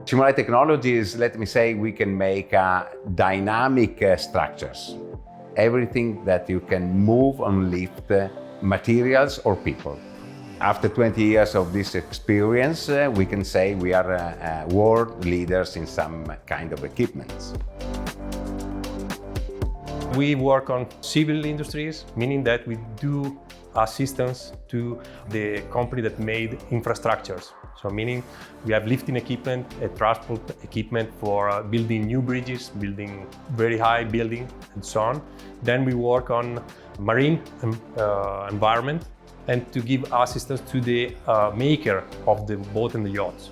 Cimolai technologies, let me say, we can make dynamic structures. Everything that you can move and lift, materials or people. After 20 years of this experience, we can say we are world leaders in some kind of equipments. We work on civil industries, meaning that we do assistance to the company that made infrastructures. So meaning we have lifting equipment, transport equipment for building new bridges, building very high building and so on. Then we work on marine environment and to give assistance to the maker of the boat and the yachts.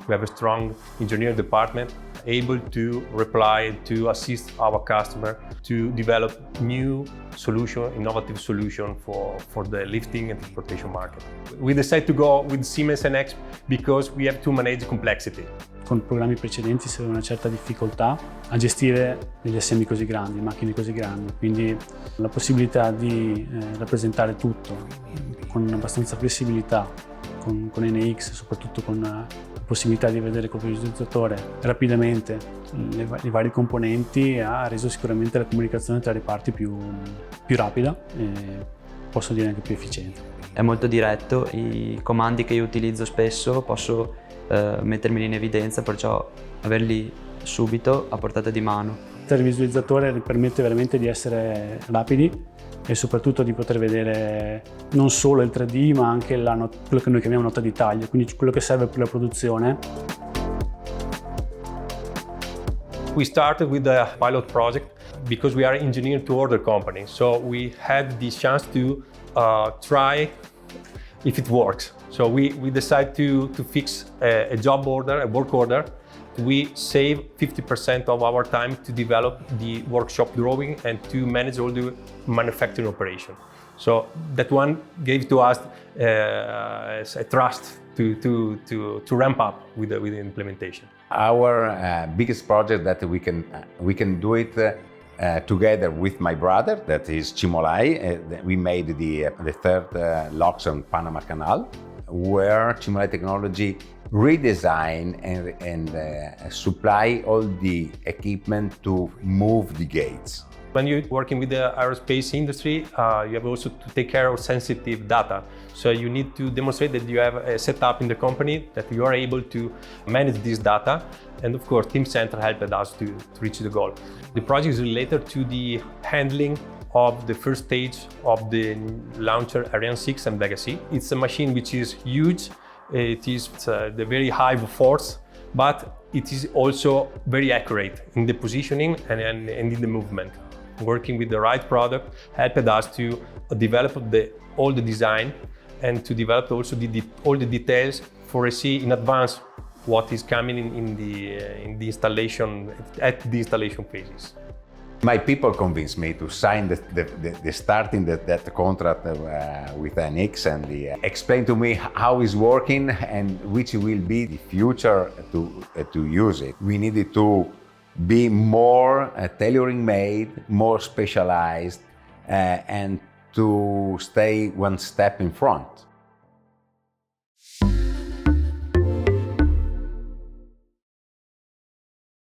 We have a strong engineering department able to reply, to assist our customer to develop new solution, innovative solution for the lifting and transportation market. We decided to go with Siemens NX because we have to manage complexity. Con programmi precedenti si aveva una certa difficoltà a gestire degli assembly così grandi, macchine così grandi, quindi la possibilità di rappresentare tutto con abbastanza flessibilità con NX, soprattutto con la possibilità di vedere col visualizzatore rapidamente i vari componenti, ha reso sicuramente la comunicazione tra i reparti più rapida e posso dire anche più efficiente. È molto diretto, i comandi che io utilizzo spesso posso mettermeli in evidenza, perciò averli subito a portata di mano. Il visualizzatore permette veramente di essere rapidi e soprattutto di poter vedere non solo il 3D ma anche quello che noi chiamiamo nota di taglio, quindi quello che serve per la produzione. We started with a pilot project because we are an engineer to order company, so we had the chance to try if it works. So we decided to fix a job order, a work order. We save 50% of our time to develop the workshop drawing and to manage all the manufacturing operation. So that one gave to us a trust to ramp up with the implementation. Our biggest project that we can do it together with my brother, that is Cimolai. We made the third locks on Panama Canal, where Cimolai technology redesign and supply all the equipment to move the gates. When you're working with the aerospace industry, you have also to take care of sensitive data. So you need to demonstrate that you have a setup in the company that you are able to manage this data. And of course, Teamcenter helped us to reach the goal. The project is related to the handling of the first stage of the launcher Ariane 6 and Vega C. It's a machine which is huge. It is the very high force, but it is also very accurate in the positioning and in the movement. Working with the right product helped us to develop all the design and to develop also all the details, foresee in advance what is coming in the installation at the installation phases. My people convinced me to sign the starting that contract with NX and explain to me how it's working and which will be the future to use it. We needed to be more tailoring made, more specialized, and to stay one step in front.